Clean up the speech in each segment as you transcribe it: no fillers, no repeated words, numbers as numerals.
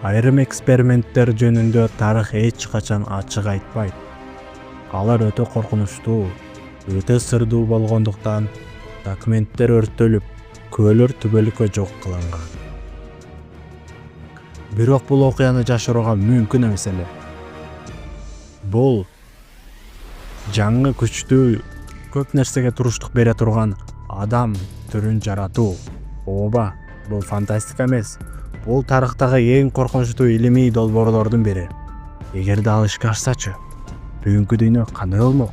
Айрым эксперименттер жөнүндө тарых эч качан ачык айтпайт. Алар өтө коркунучтуу, өтө сырдуу болгондуктан документтер өрттөлүп, күбөлөр түбөлүккө жок кылынган. Бирок бул окуяны жашырууга мүмкүн эмес эле. Бул жаңы күчтүү, көп нерсеге туруштук бере турган адам түрүн жаратуу. Ооба, бул фантастика эмес. Бул тарыхтагы эң коркунучтуу илимий долбоорлордун бири. Эгерде ал ишке ашсачы, бүгүнкү дүйнө кандай болмок?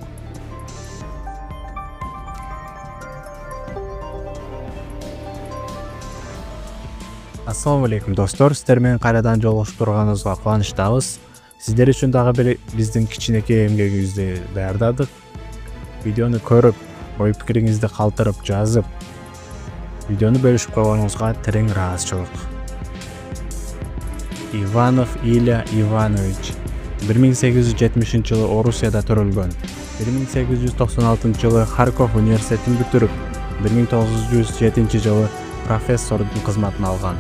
Ассаламу алейкум достор, сиздер менен кайрадан жолугушуп турганыбызга кубанычтабыз. Сиздер үчүн дагы бир биздин кичинекей эмгегибизди даярдадык. Видеону көрүп, ой пикириңизди калтырып жазып, видеону бөлүшүп койгонуңузга терең ыраазычылык. Иванов Илья Иванович 1870-жылы Орусияда төрөлгөн. 1896-жылы Харьков университетин бүтүрүп, 1907-жылы профессордун кызматын алган.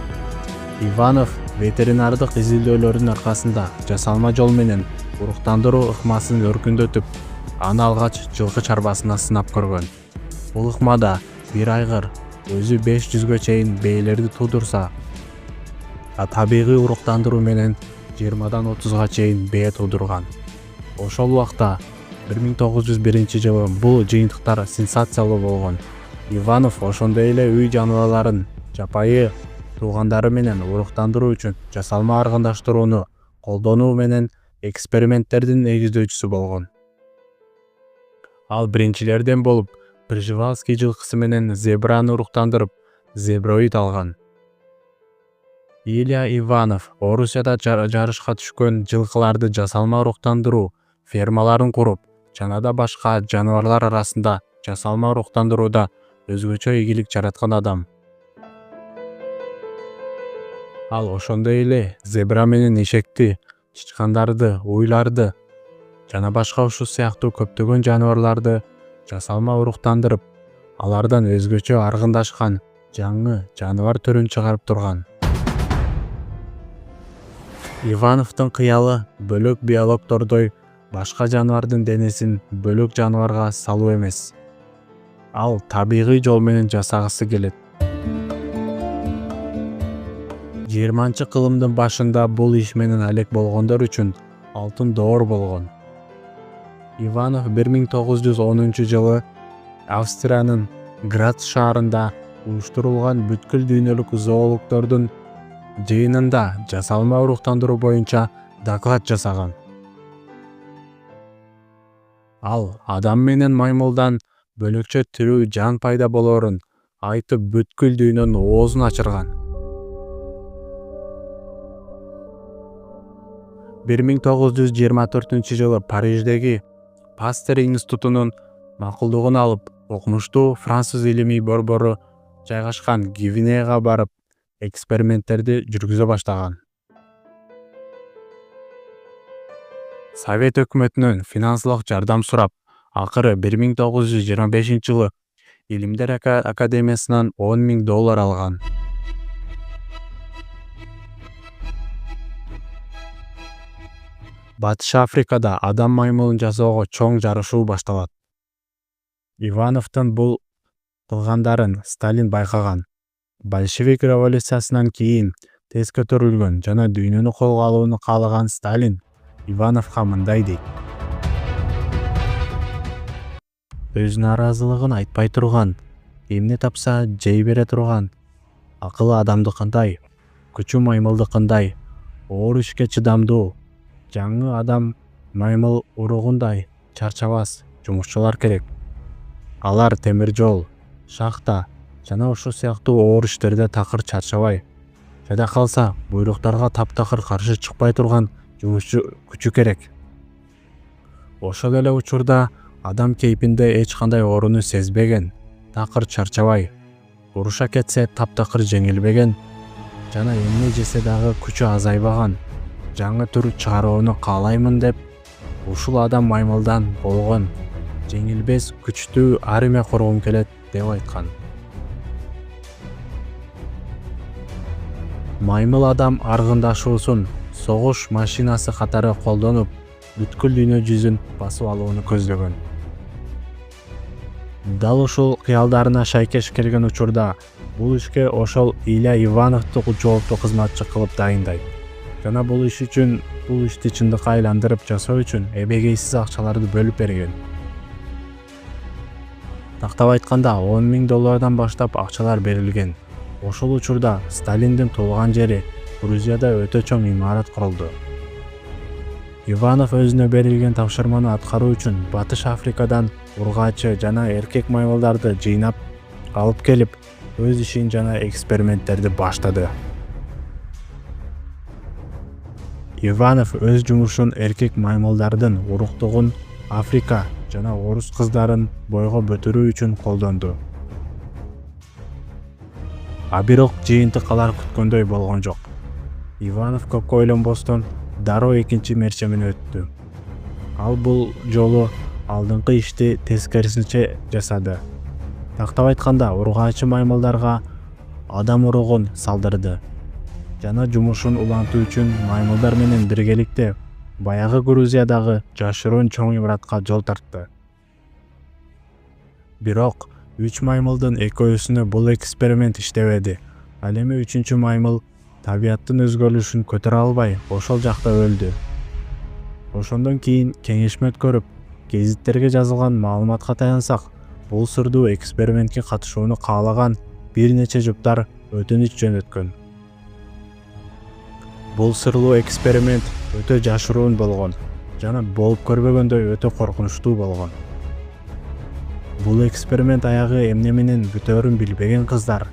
Иванов ветеринардык изилдөөлөрдүн аркасында жасалма жол менен уруктандыруу ыкмасын өркүндөтүп, аны алгач жылкы чарбасына сынап көргөн. Бул ыкмада бир айгыр өзү 500гө чейин бээлерди туудурса, табигый уруктандыруу менен 20-дан 30га чейин бээ туудурган. Ошол убакта 1901-жылы бул жыйынтыктар сенсациялуу болгон. Иванов ошондой эле үй жаныбарларын жапайы туугандары менен уруктандыруу үчүн жасалма аргындаштырууну колдонуу менен эксперименттердин негиздөөчүсү болгон. Ал биринчилерден болуп, Пржевальский жылкысы менен зебраны уруктандырып, зеброид алган. Илья Иванов Орусияда жарышка түшкөн жылкыларды жасалма уруктандыруу фермаларын куруп, жана да башка жаныбарлар арасында жасалма уруктандырууда өзгөчө ийгилик жараткан адам. Ал ошондой эле зебра менен эшекти, чычкандарды, уйларды жана башка ушул сыяктуу көптөгөн жаныбарларды жасалма уруктандырып, алардан өзгөчө аргындашкан жаңы жаныбар түрүн чыгарып турган. Ивановдун кыялы бөлөк биологтордой башка жаныбардын денесин бөлөк жаныбарга салуу эмес. Ал табигый жол менен жасагысы келет. 20-кылымдын башында бул иш менен алек болгондор үчүн алтын доор болгон. Иванов 1910-жылы Австриянын Грац шаарында уюштурулган бүткүл дүйнөлүк зоологдордун жыйынында жасалма уруктандыруу боюнча доклад жасаган. Ал адам менен маймылдан бөлөкчө тирүү жан пайда болоорун айтып, бүткүл дүйнөнүн оозун ачырган. 1924-жылы Париждеги Пастер институтунун макулдугун алып, окумуштуу француз илимий борбору жайгашкан Гвинеяга барып, эксперименттерди жүргүзө баштаган. Совет өкмөтүнөн финансылык жардам сурап, акыры 1925-жылы Илимдер академиясынан $10,000 алган. Батыш Африкада адам маймылын жасоого чоң жарышуу башталат. Ивановдун бул кылгандарын Сталин байкаган. Большевик революциясынан кийин тез көтөрүлгөн жана дүйнөнү колго алууну каалаган Сталин Ивановго мындай дейт: өз нааразылыгын айтпай турган, эмне тапса жей бере турган, акылы адамдыкындай, күчү маймылдыкындай, оор ишке чыдамдуу, жаңы адам маймыл уругундай чарчабас жумушчулар керек. Алар темир жол, шахта жана ошол сыяктуу оор иштерде такыр чарчабай, жада калса буйруктарга таптакыр каршы чыкпай турган жумушчу күчү керек. Ошол эле учурда адам кейпинде эч кандай ооруну сезбеген, такыр чарчабай, уруша кетсе таптакыр жеңилбеген жана эмне жесе дагы күчү азайбаган жаңы түр чыгарууну каалаймын деп, ушул адам маймылдан болгон жеңилбес күчтүү армия кургум келет деп айткан. маймыл адам аргындашуусун согуш машинасы катары колдонуп бүткүл дүйнө жүзүн басып алууну көздөгөн. Дал ушул кыялдарына шайкеш келген учурда бул ишке ошол Илья Ивановду жооптуу кызматчы кылып дайындайт жана бул иш үчүн бул ишти чындыкка айландырып жасоо үчүн эбегейсиз акчаларды бөлүп берген. Тактап айтканда $10,000 баштап акчалар берилген. Ошол учурда Сталиндин туулган жери Грузияда өтө чоң имарат курулду. Иванов өзүнө берилген тапшырманы аткаруу үчүн Батыш Африкадан ургаачы жана эркек маймылдарды жыйнап алып келип, өз ишин жана эксперименттерди баштады. Иванов өз жумушун эркек маймылдардын уруктугун Африка жана орус кыздарын бойго көтөрүү үчүн колдонду. А бирок жыйынтык алар күткөндөй болгон жок. Иванов көп ойлонбостон дароо экинчи мерчемине өттү. Ал бул жолу алдыңкы ишти тескерисинче жасады. Тактап айтканда ургаачы маймылдарга адам уругун салдырды жана жумушун улантуу үчүн маймылдар менен биргеликте баягы Грузиядагы жашыруун чоң имаратка жол тартты. Бирок 3 маймылдын экөөсүнө бул эксперимент иштебеди. Ал эми 3-чү маймыл табияттын өзгөрүшүн көтөрө албай ошол жакта өлдү. Ошондон кийин кеңешме өткөрүп, гезиттерге жазылган маалыматка таянсак, бул сырдуу экспериментке катышууну каалаган бир нече жуптар өтүнүч жөнөткөн. Бул сырлуу эксперимент өтө жашыруун болгон жана болуп көрбөгөндөй өтө коркунучтуу болгон. Бул эксперимент аягы эмне менен бүтөөрүн билбеген кыздар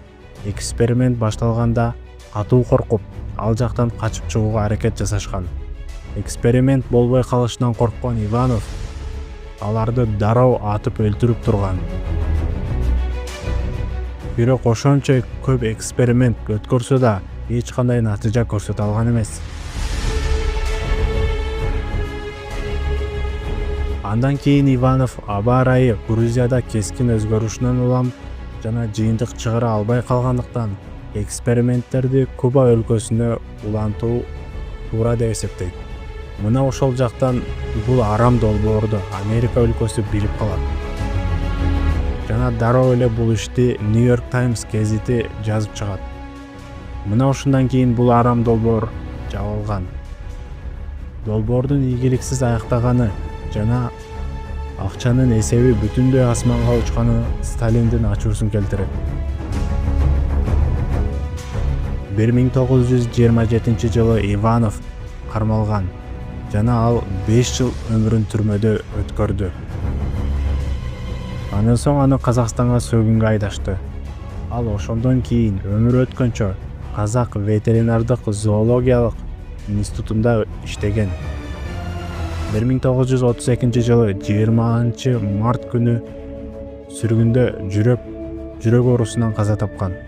эксперимент башталганда катуу коркуп, ал жактан качып чыгууга аракет жасашкан. Эксперимент болбой калышынан корккон Иванов аларды дароо атып өлтүрүп турган. Бирок ошончо көп эксперимент өткөрсө да эч кандай натыйжа көрсөтө алган эмес. Андан кийин Иванов аба ырайы Грузияда кескин өзгөрүшүнөн улам жана жыйынтык чыгара албай калгандыктан эксперименттерди Куба өлкөсүнө улантуу туура деп эсептейт. Мына ошол жактан бул арам долбоорду Америка өлкөсү билип калат. Жана дароо эле бул ишти New York Times гезити жазып чыгат. Мына ушундан кийин бул арам долбоор жабылган. Долбоордун ийгиликсиз аяктаганы жана акчанын эсеби бүтүндөй асманга учканы Сталиндин ачуусун келтирет. 1927 жылы Иванов кармалган жана ал 5 жыл өмүрүн түрмөдө өткөрдү. Андан соң аны Казакстанга сөгүнгө айдашты. Ал ошондон кийин өмүрү өткөнчө Казак ветеринардык зоологиялык институтунда иштеген. 1932 жылы 20 март күнү сүргүндө жүрөк оорусунан каза тапкан.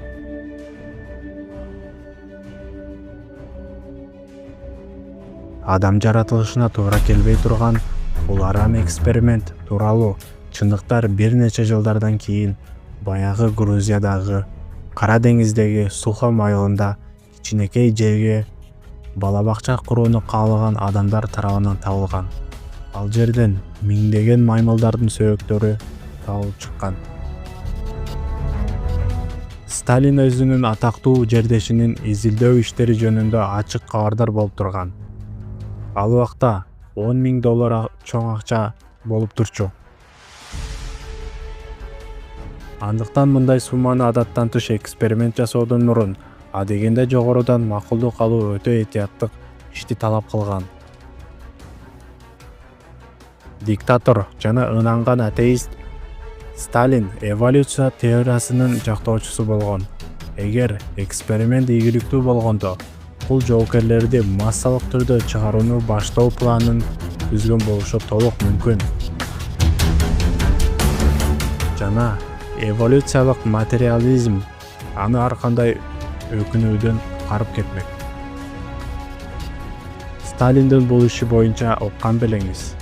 Адам жаратылышына туура келбей турган бул арам эксперимент тууралуу чындыктар бир нече жылдардан кийин баягы Грузиядагы Кара деңиздеги Сухом айылында кичинекей жерге бала бакча курууну каалаган адамдар тарабынан табылган. Ал жерден миңдеген маймылдардын сөөктөрү табылып чыккан. Сталин өзүнүн атактуу жердешинин изилдөө иштери жөнүндө ачык кабардар болуп турган. Ал убакта $10,000 чоң акча болуп турчу. Андыктан мындай сумманы адаттан тыш эксперимент жасоодон мурун адегенде жогорудан макулдук алуу өтө этияттык ишти талап кылган. Диктатор жана ынанган атеист Сталин эволюция теориясынын жактоочусу болгон. Эгер эксперимент ийгиликтүү болгондо, бул жоокерлерди массалык түрдө чыгарууну баштоо планын түзгөн болушу толук мүмкүн. Жана эволюциялык материализм аны ар кандай өкүнүүдөн карып кетмек. Сталиндин бул иши боюнча уккан белеңиз.